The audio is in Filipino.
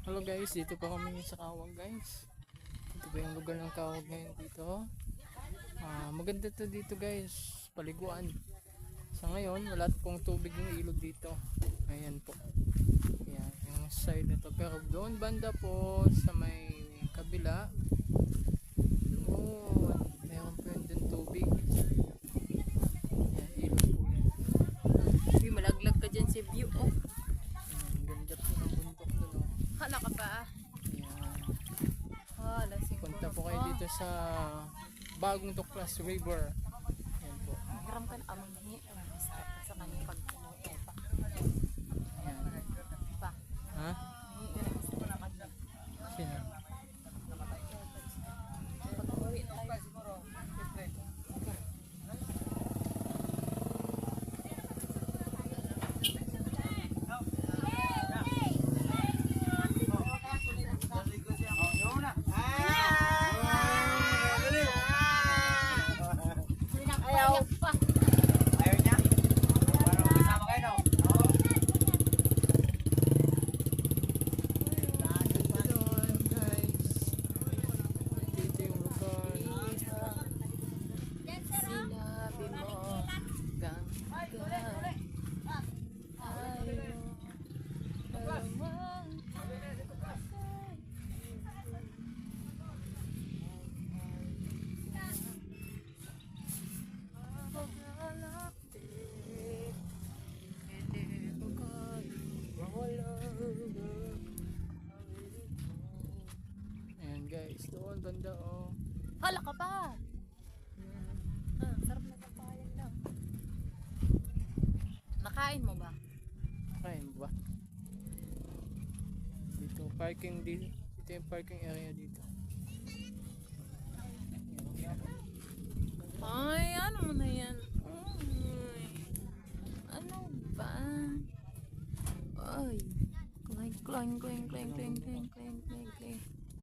Hello guys, dito po kami sa Kawag guys. Ito po yung lugar ng Kawag ngayon dito. Maganda to dito guys, paliguan. Sa ngayon, wala pong tubig ng ilog dito. Ayan po. Ayan, yung side na to. Pero doon banda po sa may kabila, doon, meron po yun doon tubig. Ayan, ilog po yun. Uy, malaglag ka dyan si view. Oh, Ayan, ganda po ng bundok doon. Oh. hala ka pa. Ayan. Hala, siguro Punta po kayo dito sa Bagong Tuklas River. Ayan po. Hiram ka na amoy sa kanya pag umuwi pa. Ayan. Pa. Ha? Gusto ko na kanya. Sino? Pag umuwi tayo siguro. Ayaw pa. Ayaw niya? Parang kasama kayo, no? Doon guys. Dito yung lugar. Sinabi mo ganda Ayan guys, doon banda oh. hala ka pa. Sarap na kapayan lang. Nakain mo ba? Kain ba? Dito parking dito. Ito yung parking area dito. Ay, ano mo na yan? Ay, ano ba? Ay, clang, clang, clang, clang, clang, clang, clang, clang, clang.